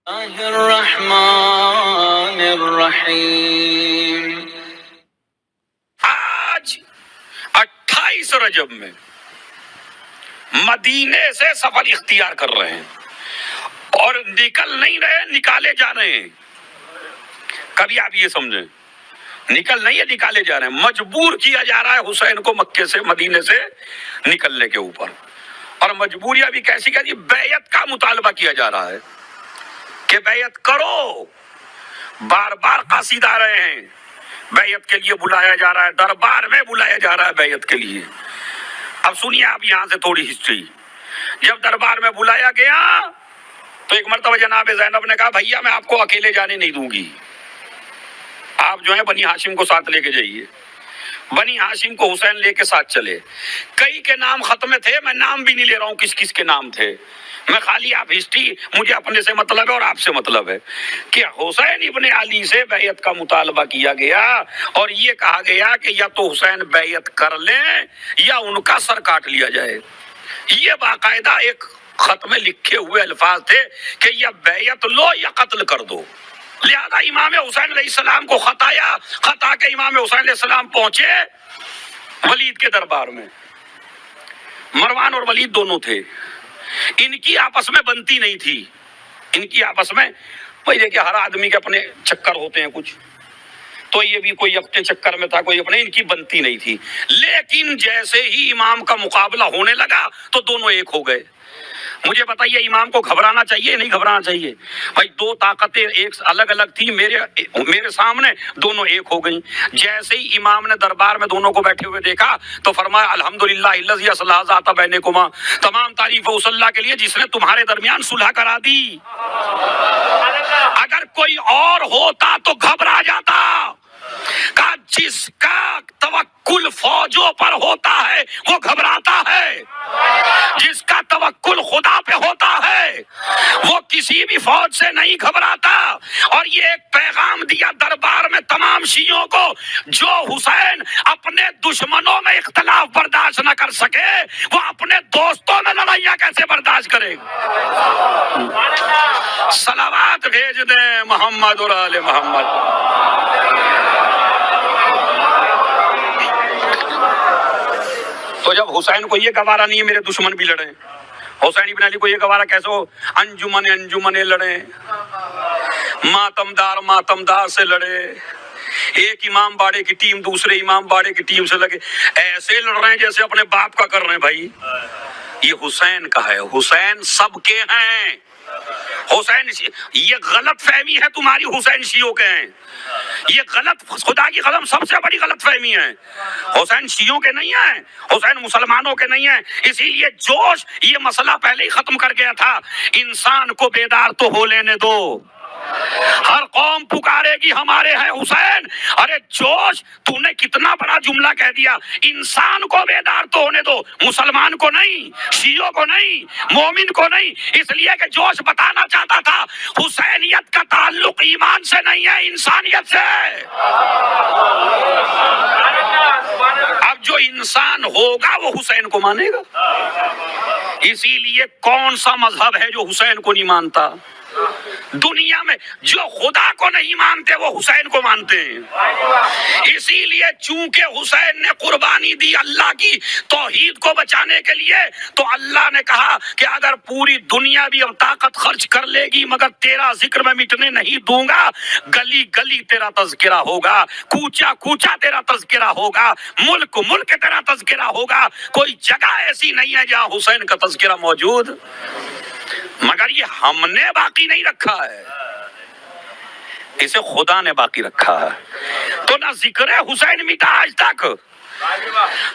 الرحمن الرحیم۔ آج 28 رجب میں مدینے سے سفر اختیار کر رہے ہیں اور نکل نہیں رہے، نکالے جا رہے ہیں۔ کبھی آپ یہ سمجھیں، نکل نہیں ہے، نکالے جا رہے ہیں۔ مجبور کیا جا رہا ہے حسین کو مکے سے، مدینے سے نکلنے کے اوپر، اور مجبوریاں بھی کیسی کیسی، بیعت کا مطالبہ کیا جا رہا ہے کہ بیعت کرو۔ بار بار قاصد آ رہے ہیں، بیعت کے لیے بلایا جا رہا ہے، دربار میں بلایا جا رہا ہے بیعت کے لیے۔ اب سنیے آپ یہاں سے تھوڑی ہسٹری۔ جب دربار میں بلایا گیا تو ایک مرتبہ جناب زینب نے کہا بھیا میں آپ کو اکیلے جانے نہیں دوں گی، آپ جو ہے بنی ہاشم کو ساتھ لے کے جائیے۔ بنی ہاشم کو حسین لے کے ساتھ چلے۔ کئی کے نام ختم تھے، میں نام بھی نہیں لے رہا ہوں کس کس کے نام تھے، میں خالی آپ ہسٹری، مجھے اپنے سے مطلب ہے اور آپ سے مطلب ہے کہ حسین ابن علی سے بیعت کا مطالبہ کیا گیا اور یہ کہا گیا کہ یا تو حسین بیعت کر لیں یا ان کا سر کاٹ لیا جائے۔ یہ باقاعدہ ایک خط میں لکھے ہوئے الفاظ تھے کہ یا بیعت لو یا قتل کر دو۔ لہذا امام حسین علیہ السلام کو خط آیا، خط آ کے امام حسین علیہ السلام پہنچے ولید کے دربار میں۔ مروان اور ولید دونوں تھے، ان کی آپس میں بنتی نہیں تھی، ان کی آپس میں، بھائی دیکھیں ہر آدمی کے اپنے چکر ہوتے ہیں کچھ، تو یہ بھی کوئی اپنے چکر میں تھا، کوئی اپنے، ان کی بنتی نہیں تھی۔ لیکن جیسے ہی امام کا مقابلہ ہونے لگا تو دونوں ایک ہو گئے۔ مجھے بتائیے امام کو گھبرانا چاہیے نہیں گھبرانا چاہیے؟ بھائی دو طاقتیں ایک الگ الگ تھی، میرے سامنے دونوں ایک ہو گئیں۔ جیسے ہی امام نے دربار میں دونوں کو بیٹھے ہوئے دیکھا تو فرمایا الحمدللہ الذی اصلح ذات بینکما، تمام تعریف اس اللہ کے لیے جس نے تمہارے درمیان صلح کرا دی۔ اگر کوئی اور ہوتا تو گھبرا جاتا۔ کہ جس کا توکل فوجوں پر ہوتا ہے وہ گھبراتا ہے، جس کا توکل خدا پہ ہوتا ہے وہ کسی بھی فوج سے نہیں گھبراتا۔ اور یہ ایک پیغام دیا دربار میں تمام شیعوں کو، جو حسین اپنے دشمنوں میں اختلاف برداشت نہ کر سکے وہ اپنے دوستوں میں لڑائیاں کیسے برداشت کرے گا؟ صلوات بھیج دیں محمد اور آل محمد۔ تو جب حسین کو یہ گوارا نہیں ہے میرے دشمن بھی لڑیں، حسین ابن علی کو یہ گوارا کیسے ہو انجمن لڑیں، ماتم دار سے لڑے، ایک امام باڑے کی ٹیم دوسرے امام باڑے کی ٹیم سے لگے، ایسے لڑ رہے ہیں جیسے اپنے باپ کا کر رہے ہیں۔ بھائی یہ حسین کا ہے، حسین سب کے ہیں۔ حسین، یہ غلط فہمی ہے تمہاری، حسین شیعوں کے ہیں، یہ غلط، خدا کی قسم سب سے بڑی غلط فہمی ہے۔ حسین شیعوں کے نہیں ہیں، حسین مسلمانوں کے نہیں ہیں۔ اسی لیے جوش یہ مسئلہ پہلے ہی ختم کر گیا تھا، انسان کو بیدار تو ہو لینے دو۔ ہر قوم پکارے گی ہمارے ہیں حسین، ارے جوش تو نے کتنا بڑا جملہ کہہ دیا، انسان کو بیدار تو ہونے دو، مسلمان کو نہیں، شیعوں کو نہیں، مومن کو نہیں۔ اس لیے کہ جوش بتانا چاہتا تھا حسینیت کا تعلق ایمان سے نہیں ہے، انسانیت سے ہے۔ اب جو انسان ہوگا وہ حسین کو مانے گا۔ اسی لیے کون سا مذہب ہے جو حسین کو نہیں مانتا؟ دنیا میں جو خدا کو نہیں مانتے وہ حسین کو مانتے ہیں۔ اسی لیے چونکہ حسین نے قربانی دی اللہ کی توحید کو بچانے کے لیے، تو اللہ نے کہا کہ اگر پوری دنیا بھی اب طاقت خرچ کر لے گی مگر تیرا ذکر میں مٹنے نہیں دوں گا۔ گلی گلی تیرا تذکرہ ہوگا، کوچا کوچا تیرا تذکرہ ہوگا، ملک ملک تیرا تذکرہ ہوگا۔ کوئی جگہ ایسی نہیں ہے جہاں حسین کا تذکرہ موجود، مگر یہ ہم نے باقی نہیں رکھا ہے، اسے خدا نے باقی رکھا ہے۔ تو نہ ذکر حسین مٹا آج تک،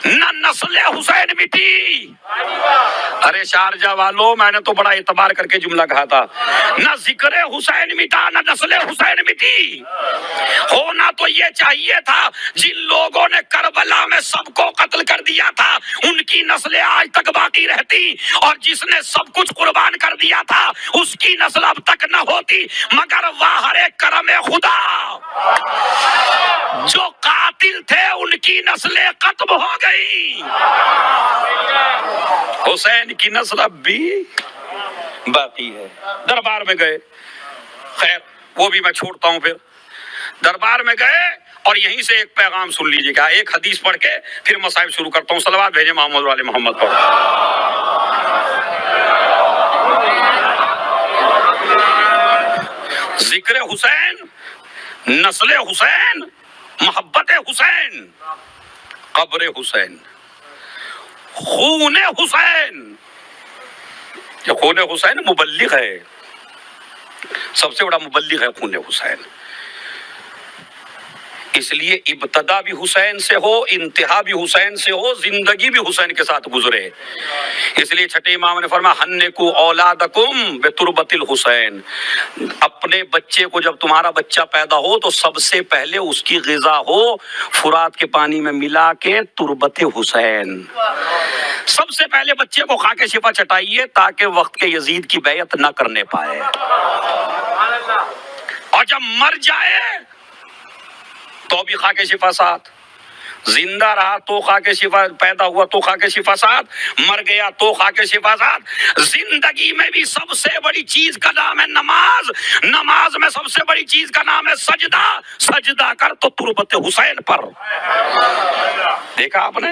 نہ نسل حسین مٹی۔ ارے شارجہ والوں، میں نے تو بڑا اعتبار کر کے جملہ کہا تھا، نہ ذکر حسین مٹا نہ نسل حسین مٹی۔ ہونا تو یہ چاہیے تھا جن لوگوں نے کربلا میں سب کو قتل کر دیا تھا ان کی نسلیں آج تک باقی رہتی، اور جس نے سب کچھ قربان کر دیا تھا اس کی نسل اب تک نہ ہوتی، مگر واہر کرم خدا جو قاتل تھے ان کی نسلیں ختم ہو گئی، حسین کی نسل اب بھی باقی ہے۔ دربار میں گئے، خیر وہ بھی میں چھوڑتا ہوں. پھر دربار میں گئے اور یہیں سے ایک پیغام سن لیجیے گا, ایک حدیث پڑھ کے پھر مصائب شروع کرتا ہوں. صلوات بھیجے محمد والے محمد پر. ذکر حسین, نسل حسین, محبت حسین, قبر حسین, خون حسین. یہ خون حسین مبلغ ہے, سب سے بڑا مبلغ ہے خون حسین. اس لیے ابتدا بھی حسین سے ہو, انتہا بھی حسین سے ہو, زندگی بھی حسین کے ساتھ گزرے. اس لیے چھٹے امام نے فرمایا ہنکو اولادکم بتربت الحسین. اپنے بچے کو, جب تمہارا بچہ پیدا ہو تو سب سے پہلے اس کی غذا ہو فرات کے پانی میں ملا کے تربت حسین. سب سے پہلے بچے کو خاک شفا چٹائیے تاکہ وقت کے یزید کی بیعت نہ کرنے پائے, اور جب مر جائے تو بھی خاک شفا ساتھ. زندہ رہا تو خاک شفا, پیدا ہوا تو خاک شفا ساتھ, مر گیا تو خاک شفا ساتھ. زندگی میں بھی سب سے بڑی چیز کا نام ہے نماز, نماز میں سب سے بڑی چیز کا نام ہے سجدہ, سجدہ کر تو تربت حسین پر. دیکھا آپ نے,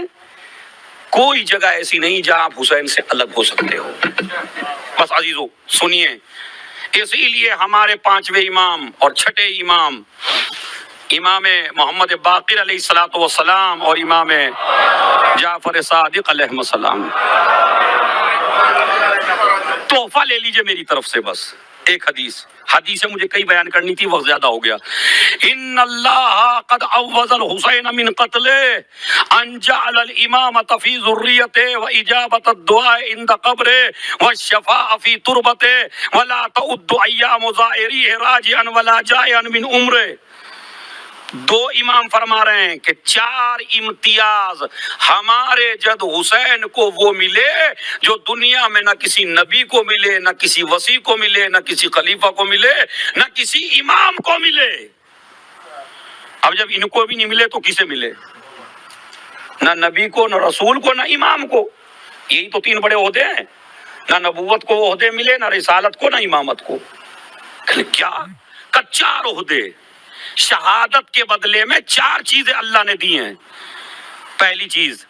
کوئی جگہ ایسی نہیں جہاں آپ حسین سے الگ ہو سکتے ہو. بس عزیزو سنیے, اسی لیے ہمارے پانچویں امام اور چھٹے امام, امام محمد باقر علیہ الصلوۃ والسلام اور امام جعفر صادق علیہ السلام, تحفہ لے لیجئے میری طرف سے. بس ایک حدیث مجھے کئی بیان کرنی تھی, وقت زیادہ ہو گیا. ان اللہ قد عوض الحسین من قتله ان جعل الامامة في ذريته واجابة الدعاء عند قبره والشفاء في تربته ولا تعد ايام زائريه راجعا ولا جائعا من عمره. دو امام فرما رہے ہیں کہ 4 امتیاز ہمارے جد حسین کو وہ ملے جو دنیا میں نہ کسی نبی کو ملے, نہ کسی وصی کو ملے, نہ کسی خلیفہ کو ملے, نہ کسی امام کو ملے. اب جب ان کو بھی نہیں ملے تو کسے ملے؟ نہ نبی کو, نہ رسول کو, نہ امام کو. یہی تو 3 بڑے عہدے ہیں. نہ نبوت کو وہ عہدے ملے, نہ رسالت کو, نہ امامت کو. کیا 4 عہدے, شہادت کے بدلے میں 4 چیزیں اللہ نے دی ہیں. پہلی چیز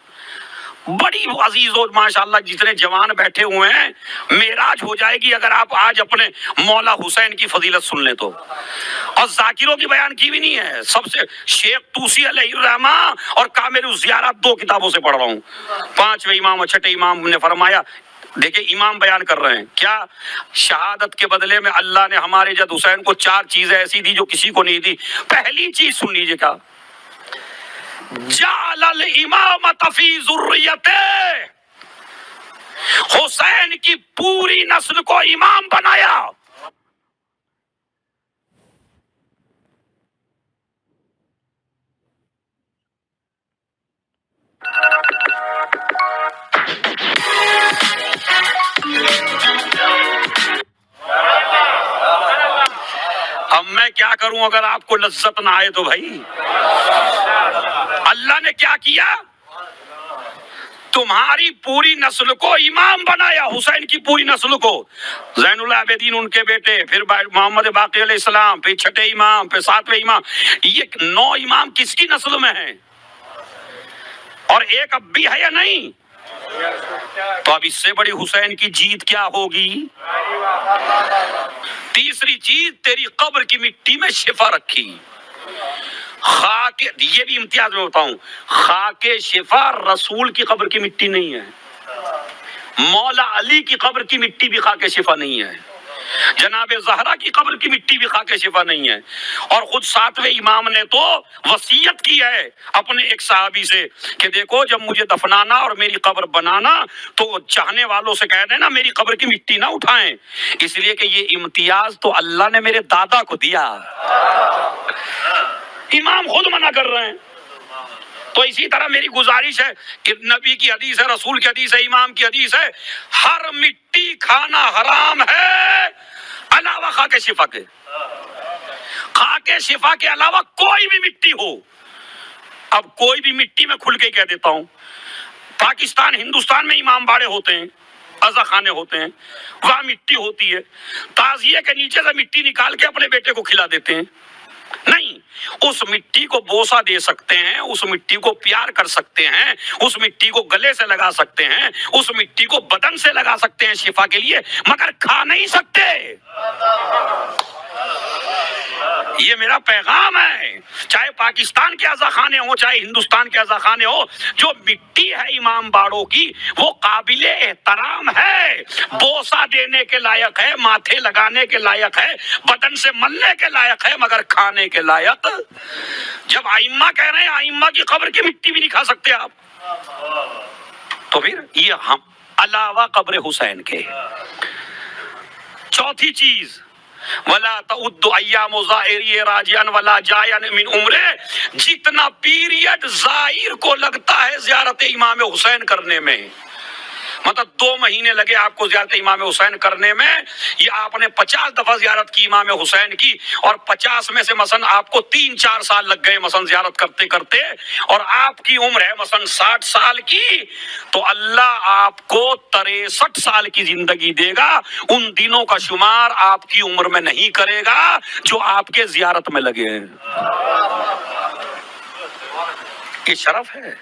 بڑی عزیز اور ماشاءاللہ جتنے جوان بیٹھے ہوئے ہیں, معراج ہو جائے گی اگر آپ آج اپنے مولا حسین کی فضیلت سن لیں تو. اور ذاکروں کی بیان کی بھی نہیں ہے, سب سے شیخ طوسی علیہ الرحمہ اور کامل الزیارات 2 کتابوں سے پڑھ رہا ہوں. 5ویں امام اور چھٹے امام نے فرمایا, دیکھیں امام بیان کر رہے ہیں کیا, شہادت کے بدلے میں اللہ نے ہمارے جد حسین کو 4 چیزیں ایسی دی جو کسی کو نہیں دی. پہلی چیز سن لیجیے کیا, جعل الامامۃ فی ذریتہ, حسین کی پوری نسل کو امام بنایا. اب میں کیا کروں اگر آپ کو لذت نہ آئے تو بھائی. اللہ نے کیا کیا, تمہاری پوری نسل کو امام بنایا, حسین کی پوری نسل کو. زین العابدین ان کے بیٹے, پھر محمد باقر علیہ السلام, پھر چھٹے امام, پھر 7ویں امام. یہ 9 امام کس کی نسل میں ہیں, اور ایک اب بھی ہے یا نہیں؟ تو اب اس سے بڑی حسین کی جیت کیا ہوگی؟ تیسری چیز, تیری قبر کی مٹی میں شفا رکھی. خاک, یہ بھی امتیاز میں بتاؤں, خاک شفا رسول کی قبر کی مٹی نہیں ہے, مولا علی کی قبر کی مٹی بھی خاک شفا نہیں ہے, جناب زہرا کی قبر کی مٹی بھی خاک شفا نہیں ہے. اور خود 7ویں امام نے تو وصیت کی ہے اپنے ایک صحابی سے کہ دیکھو جب مجھے دفنانا اور میری قبر بنانا تو چاہنے والوں سے کہہ دینا میری قبر کی مٹی نہ اٹھائیں, اس لیے کہ یہ امتیاز تو اللہ نے میرے دادا کو دیا. امام خود منع کر رہے ہیں. تو اسی طرح میری گزارش ہے کہ نبی کی حدیث ہے, رسول کی حدیث ہے, امام کی حدیث ہے, ہر مٹی کھانا حرام ہے علاوہ خاک شفا کے. خاک شفا کے علاوہ کوئی بھی مٹی ہو. اب کوئی بھی مٹی میں کھل کے کہہ دیتا ہوں, پاکستان ہندوستان میں امام باڑے ہوتے ہیں, عزا خانے ہوتے ہیں، وہاں مٹی ہوتی ہے، تعزیے کے نیچے سے مٹی نکال کے اپنے بیٹے کو کھلا دیتے ہیں؟ نہیں، اس مٹی کو بوسہ دے سکتے ہیں، اس مٹی کو پیار کر سکتے ہیں، اس مٹی کو گلے سے لگا سکتے ہیں، اس مٹی کو بدن سے لگا سکتے ہیں شفا کے لیے، مگر کھا نہیں سکتے۔ یہ میرا پیغام ہے، چاہے پاکستان کے عزا خانے ہوں چاہے ہندوستان کے عزا خانے ہوں، جو مٹی ہے امام باڑوں کی وہ قابل احترام ہے، بوسہ دینے کے لائق ہے، ماتھے لگانے کے لائق ہے، بدن سے ملنے کے لائق ہے، مگر کھانے کے لائق۔ جب ائمہ کہہ رہے ہیں ائمہ کی قبر کی مٹی بھی نہیں کھا سکتے آپ، تو پھر یہ ہم علاوہ قبر حسین کے۔ چوتھی چیز، ولا تعد ایام زائری راجعا ولا جائعا من عمرہ، جتنا پیریڈ زائر کو لگتا ہے زیارت امام حسین کرنے میں، مطلب 2 مہینے لگے آپ کو زیارت امام حسین کرنے میں، یہ آپ نے 50 دفعہ زیارت کی امام حسین کی، اور 50 میں سے مثلا آپ کو 3-4 سال لگ گئے مثلا زیارت کرتے کرتے، اور آپ کی عمر ہے مثلا 60 سال کی، تو اللہ آپ کو 63 سال کی زندگی دے گا، ان دنوں کا شمار آپ کی عمر میں نہیں کرے گا جو آپ کے زیارت میں لگے ہیں۔ یہ شرف ہے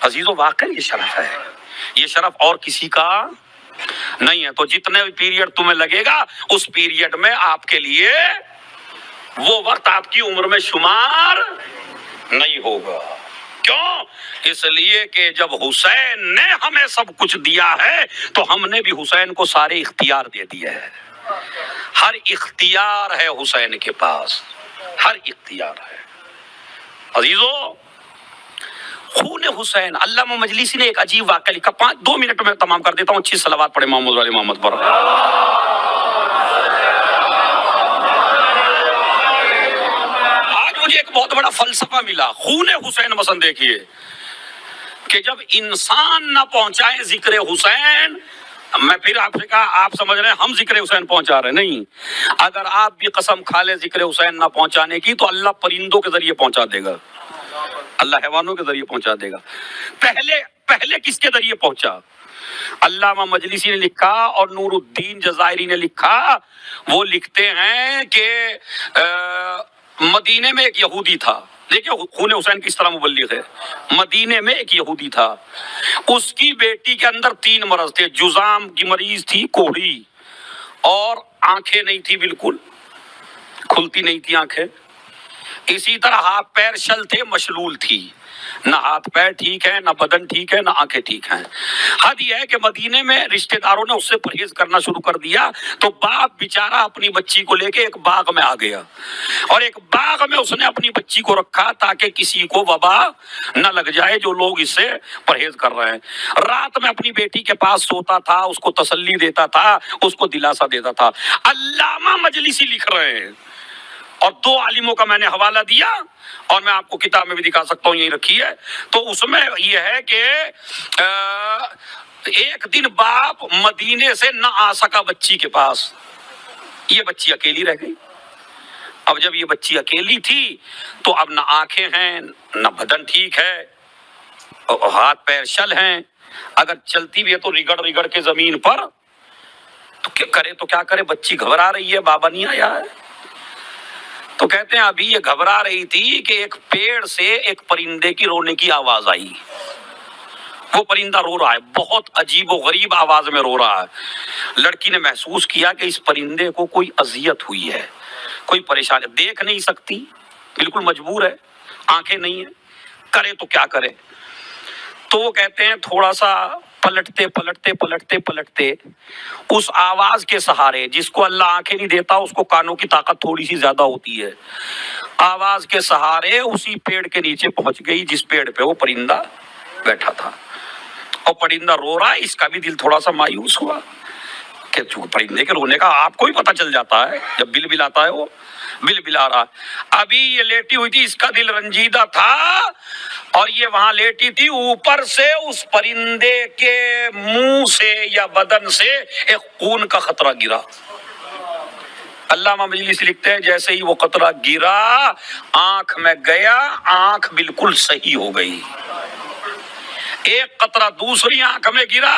عزیزو، واقعی یہ شرف ہے، یہ شرف اور کسی کا نہیں ہے۔ تو جتنے پیریڈ تمہیں لگے گا اس پیریڈ میں آپ کے لیے وہ وقت آپ کی عمر میں شمار نہیں ہوگا۔ کیوں؟ اس لیے کہ جب حسین نے ہمیں سب کچھ دیا ہے تو ہم نے بھی حسین کو سارے اختیار دے دیے ہیں۔ ہر اختیار ہے حسین کے پاس، ہر اختیار ہے۔ عزیزو، خون حسین، علامہ مجلسی نے ایک عجیب واقعہ لکھا، 2 منٹ میں تمام کر دیتا ہوں، اچھی صلوات پڑھے محمد علی محمد پر۔ آج مجھے ایک بہت بڑا فلسفہ ملا، خون حسین مثلا دیکھیے کہ جب انسان نہ پہنچائے ذکر حسین، میں پھر آپ سے کہا، آپ سمجھ رہے ہیں ہم ذکر حسین پہنچا رہے ہیں؟ نہیں، اگر آپ بھی قسم کھا لیں ذکر حسین نہ پہنچانے کی تو اللہ پرندوں کے ذریعے پہنچا دے گا، اللہ حیوانوں کے ذریعے پہنچا دے گا۔ پہلے کس کے ذریعے پہنچا؟ علامہ مجلسی نے لکھا اور نور الدین جزائری نے لکھا، وہ لکھتے ہیں کہ مدینے میں ایک یہودی تھا، دیکھیں خون حسین کس طرح مبلغ ہے۔ مدینے میں ایک یہودی تھا، اس کی بیٹی کے اندر 3 مرض تھے، جذام کی مریض تھی، کوڑھی، اور آنکھیں نہیں تھی، بالکل کھلتی نہیں تھی آنکھیں، اسی طرح ہاتھ پیر شل تھے، مشلول تھی، نہ ہاتھ پیر ٹھیک ہے، نہ بدن ٹھیک ہے، نہ آنکھیں ٹھیک ہیں۔ حد یہ ہے کہ مدینے میں رشتہ داروں نے اس سے پرہیز کرنا شروع کر دیا، تو باپ بیچارہ اپنی بچی کو لے کے ایک باغ میں آ گیا، اور ایک باغ میں اس نے اپنی بچی کو رکھا تاکہ کسی کو وبا نہ لگ جائے جو لوگ اس سے پرہیز کر رہے ہیں۔ رات میں اپنی بیٹی کے پاس سوتا تھا، اس کو تسلی دیتا تھا، اس کو دلاسا دیتا تھا۔ علامہ مجلسی لکھ رہے ہیں، اور 2 عالموں کا میں نے حوالہ دیا، اور میں آپ کو کتاب میں بھی دکھا سکتا ہوں، یہی رکھی ہے، تو اس میں یہ ہے کہ ایک دن باپ مدینے سے نہ آ سکا بچی کے پاس، یہ بچی اکیلی رہ گئی۔ اب جب یہ بچی اکیلی تھی تو اب نہ آنکھیں ہیں، نہ بدن ٹھیک ہے، ہاتھ پیر شل ہیں، اگر چلتی بھی ہے تو رگڑ رگڑ کے زمین پر، تو کیا کرے، بچی گھبرا رہی ہے، بابا نہیں آیا ہے۔ تو کہتے ہیں ابھی یہ گھبرا رہی تھی کہ ایک پیڑ سے ایک پرندے کی رونے کی آواز آئی، وہ پرندہ رو رہا ہے، بہت عجیب و غریب آواز میں رو رہا ہے۔ لڑکی نے محسوس کیا کہ اس پرندے کو کوئی اذیت ہوئی ہے، کوئی پریشانی، دیکھ نہیں سکتی، بالکل مجبور ہے، آنکھیں نہیں ہیں، کرے تو کیا کرے۔ تو وہ کہتے ہیں تھوڑا سا پلٹتے اس آواز کے سہارے، جس کو اللہ آنکھیں نہیں دیتا اس کو کانوں کی طاقت تھوڑی سی زیادہ ہوتی ہے، آواز کے سہارے اسی پیڑ کے نیچے پہنچ گئی جس پیڑ پہ وہ پرندہ بیٹھا تھا، اور پرندہ رو رہا ہے، اس کا بھی دل تھوڑا سا مایوس ہوا کہ پرندے کے رونے کا آپ کو ہی پتہ چل جاتا ہے، جب بل بلاتا ہے وہ بل بلا رہا۔ ابھی یہ لیٹی ہوئی تھی، اس کا دل رنجیدہ تھا، اور یہ وہاں لیٹی تھی، اوپر سے اس پرندے کے منہ سے یا بدن سے ایک خون کا قطرہ گرا۔ علامہ مجلسی لکھتے ہیں جیسے ہی وہ قطرہ گرا آنکھ میں گیا، آنکھ بالکل صحیح ہو گئی۔ ایک قطرہ دوسری آنکھ میں گرا،